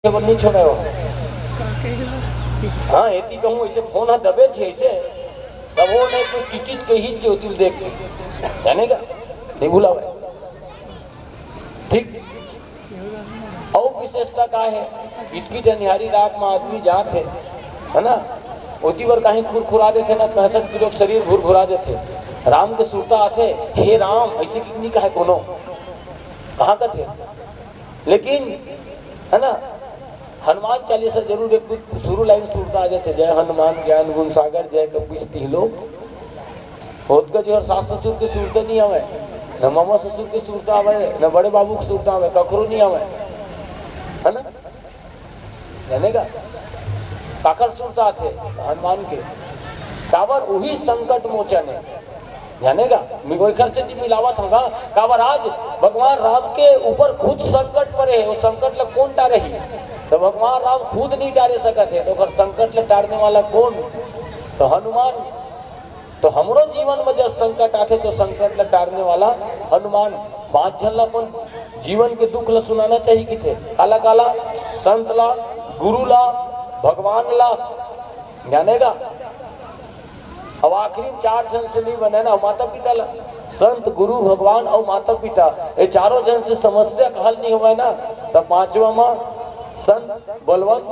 नहीं छोड़े हो। हाँ एती कहूँ ऐसे फोन हाँ दबे छे ऐसे तब वो नहीं तो टिकट के ही ज्योतिल देख के जाने का नहीं भूला भाई ठीक। और विशेषता का है इतकी जनिहारी रात में आदमी जाते है ना ओती बार कहीं खुरखुरा देते ना 65 किलो शरीर घुरघुरा देते राम के सुरता आते हे राम ऐसे कितनी का है कोनो कहाँ का थे लेकिन है ना हनुमान चालीसा जरूर एक शुरू लाइन सुरता आ जाते जय हनुमान ज्ञान गुण सागर जय कपीस तिहलोक होत का जो सास ससुर की सूरत नहीं आवे न मामा ससुर की सूरत आवे न बड़े बाबू की सूरत आवे कखरो नहीं आवे है ना जाने का काकर सूरत आते हनुमान के कावर वही संकट मोचन है जाने का खर्चे जी मिलावत होगा कावर आज भगवान राम के ऊपर खुद संकट पड़े है वो संकट लग कौन टारे ही तो भगवान राम खुद नहीं टारे सकते है तो संकट ले टारने वाला कौन तो हनुमान तो हमरो जीवन में जब संकट आते तो संकट ले टारने वाला हनुमान 5 जन अपन जीवन के दुख ला सुनाना चाहिए कि थे काला काला संत ला गुरु ला भगवान ला जानेगा अब आखिरी 4 जन से नहीं बने ना माता पिता ला संत गुरु भगवान और माता पिता ये चारों जन से समस्या का हल नहीं हुआ ना तब 5वां में संत बलवंत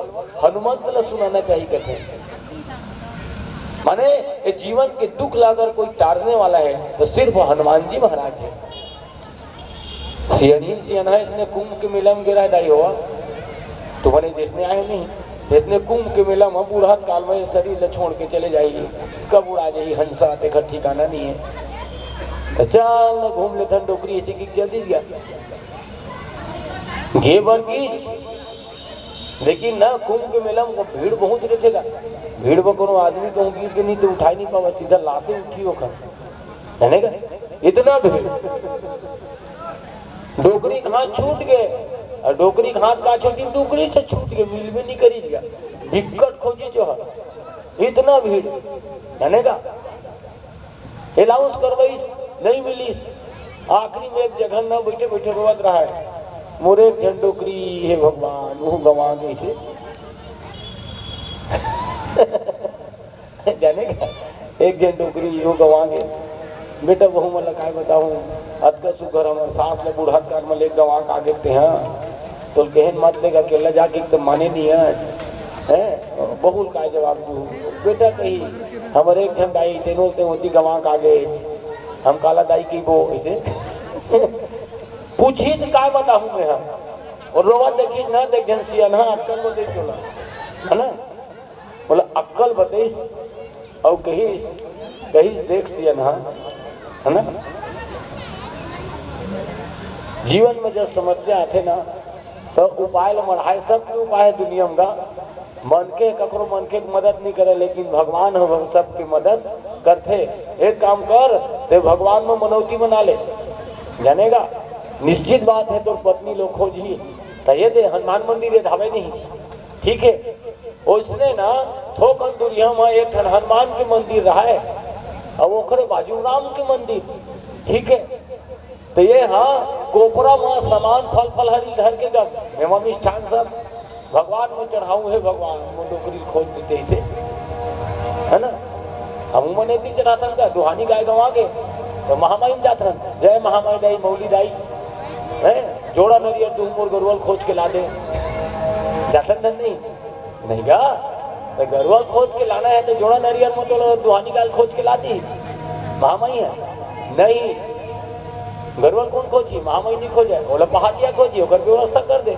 हनुमंत ला सुनाना चाहिए कहते माने ये जीवन के दुख ला अगर कोई टारने वाला है तो सिर्फ हनुमान जी महाराज है। सियानी सियाना है इसने कुंभ के मेला में गिरा दाई हुआ तुम्हारे जिसने आए नहीं जिसने कुंभ के मेला में बूढ़ात काल में शरीर छोड़ के चले जाएगी कब उड़ा जाएगी हंसा देखा ठिकाना नहीं है तो चल घूम लेते डोकरी इसी की जल्दी गया घेबर की लेकिन ना कुंभ के मेला में भीड़ बहुत रहेगा भीड़ में कोनो आदमी कहूँ गिर के नहीं तो उठा नहीं पावा सीधा लाशें उठी होकर जाने का इतना भीड़ डोकरी कहाँ छूट गए और डोकरी हाथ का छोटी डोकरी से छूट गए मिल भी नहीं करी गया विकट खोजी जो है इतना भीड़ जाने का अलाउंस करवाई नहीं मिली आखिरी में एक जगह ना बैठे बैठे रोवत रहा है मोरे एक जन डोकरी है भगवान वो गवा गई से जाने का एक जन डोकरी वो गवा गए बेटा बहु मैं लगाए बताऊँ अत का सुगर हमारे सास ले बूढ़ा कार में ले गवा का आगे हैं तो कहन मत देगा अकेला जाके तो माने नहीं है बहुल का जवाब दू बेटा कही हमारे एक जन दाई तेनों ते होती गवा का आगे हम काला दाई की वो इसे पूछी तो क्या बताऊं मैं हम और रोवा देखी ना देख जनसिया ना अक्कल को देख चला है ना बोला अक्कल बतेस और कहीं देख सिया ना है ना जीवन में जब समस्या आते ना तो उपाय मढ़ाए सब उपाय दुनिया में मन के ककरो मन के मदद नहीं करे लेकिन भगवान हम सबकी मदद करते एक काम कर तो भगवान में मनौती बना ले जानेगा निश्चित बात है तो पत्नी लोग खोजी तो ये दे हनुमान मंदिर है धावे नहीं ठीक है उसने ना थोक दूरिया में एक हनुमान के मंदिर रहा है और ओखरे बाजू राम के मंदिर ठीक है तो ये हाँ कोपरा में सामान फल फल हरी धर के गम एवं मिष्ठान सब भगवान में चढ़ाऊ है भगवान वो डोकरी खोज देते इसे है ना हम मने दी चढ़ाथन का दुहानी गाय गवा के तो महामाई में जाथन जय महामाई दाई मौली दाई है जोड़ा नरियर दूध मोर गरुवल खोज के ला दे जाथन धन नहीं गा तो गरुवल खोज के लाना है तो जोड़ा नरियर में तो दुहानी गाय खोज के ला दी महामाई है नहीं गरुवल कौन खोजी महामाई नहीं खोजे बोला पहाड़िया खोजी होकर व्यवस्था कर दे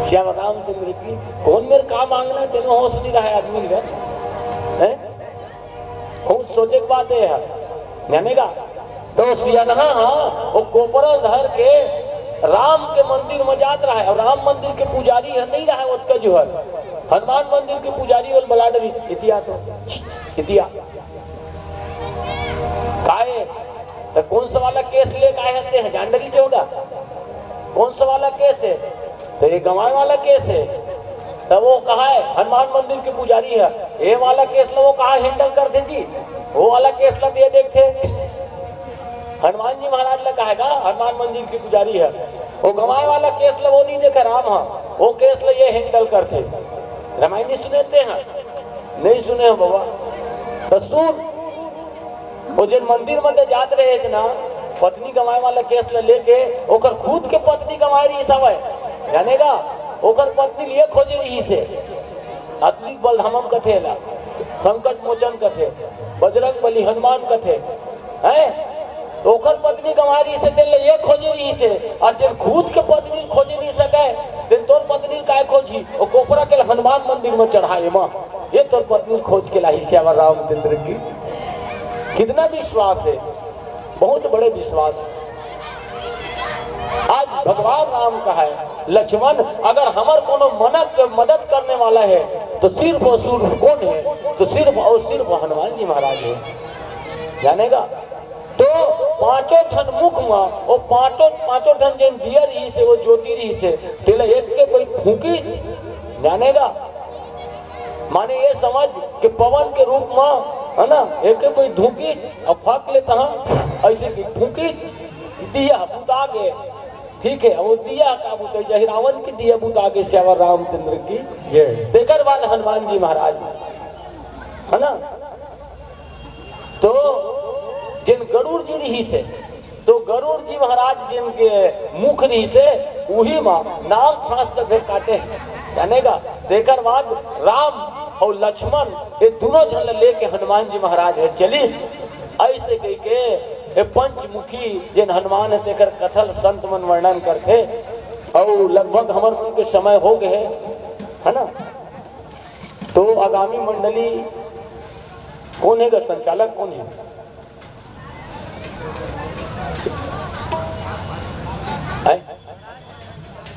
श्याम रामचंद्र की कौन मेरे काम मांगना है तेरे होश नहीं रहा है आदमी का बहुत सोचे की बात है यानी का तो सियाना वो कोपरा धर के राम के मंदिर में जात रहा है और राम मंदिर के पुजारी है नहीं रहा है उसका जो है हनुमान मंदिर के पुजारी और बलाडवी इतिया तो इतिया काहे तो कौन सा वाला केस ले काहे हते हैं जानडरी जो होगा कौन सा वाला केस है तो ये गंवाए वाला केस है तो वो कहा है हनुमान मंदिर के पुजारी है ये वाला केस ला वो कहा हैंडल करते जी वो वाला केस ला दे देखते हनुमान जी महाराज ने कहेगा हनुमान मंदिर के पुजारी है वो गवाए वाला केस ला वो नहीं देखा राम, हाँ वो केस ला ये हैंडल करते। रामायण नहीं सुनते हैं? नहीं सुने हैं बाबा? तो सुन, वो जिन मंदिर में जात रहे थे ना, पत्नी गवाए वाला केस ला लेके ओकर खुद के पत्नी गवाए रही सब है, जानेगा ओकर पत्नी लिए खोजे रही से अतली बलधामम कथे ला, संकट मोचन कथे, बजरंग बली हनुमान कथे हैं, तो ओकर पत्नी गवाए रही से तेल ये खोजे रही से, और जिन खुद के पत्नी खोजे नहीं सके दिन तोर पत्नी काय खोजी वो कोपरा के हनुमान मंदिर में चढ़ाए माँ, ये तोर पत्नी खोज के लाई श्यावर रामचंद्र की। कितना विश्वास है, बहुत बड़े विश्वास। आज भगवान राम का है लक्ष्मण अगर हमार कोनो मनक मदद करने वाला है तो सिर्फ और सिर्फ कौन है? तो सिर्फ और सिर्फ हनुमान जी महाराज है, जानेगा। तो पांचों ठन मुख में वो पांचों ठन जिन दिया रही से वो ज्योति रही से तेला एक के कोई फूकी, जानेगा। माने ये समझ कि पवन के रूप में है ना, एक कोई धूकी और फाक लेता हाँ ऐसे की फूकी दिया बुता गए, ठीक है। वो दिया का बुते जही रावण की दिया बुता गए श्यावर रामचंद्र की जय। देकर वाले हनुमान जी महाराज है ना, तो जिन गरुड़ जी रही से, तो गरुड़ जी महाराज जिनके मुख रही से वही माँ नाम फांस तक काटे, जानेगा। देकर बाद राम और लक्ष्मण ये दोनों जन लेके हनुमान जी महाराज है चलिस, ऐसे कह के ये पंचमुखी जिन हनुमान है तेकर कथल संत मन वर्णन करते। और लगभग हमारे मन के समय हो गए है ना, तो आगामी मंडली कौन है, संचालक कौन है?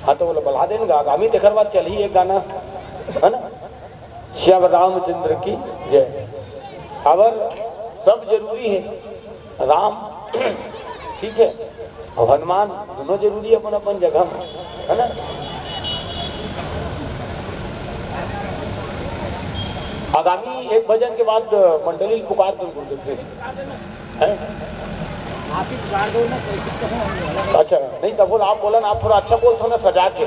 हाँ तो बोलो बढ़ा देंगे आगामी तेखर बाद चल ही एक गाना है ना, श्यावर रामचंद्र की जय। खबर सब जरूरी है, राम ठीक है और हनुमान दोनों जरूरी है अपन अपन जगह में, है ना। आगामी एक भजन के बाद मंडली पुकार तुम बोलते थे, अच्छा नहीं तब बोल आप बोला ना, आप थोड़ा अच्छा बोलते हो ना सजा के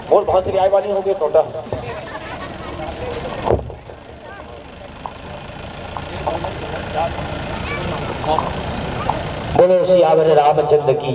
बोल, बहुत सी आय वाली हो गई टोटा। बोलो सियावर रामचंद्र की।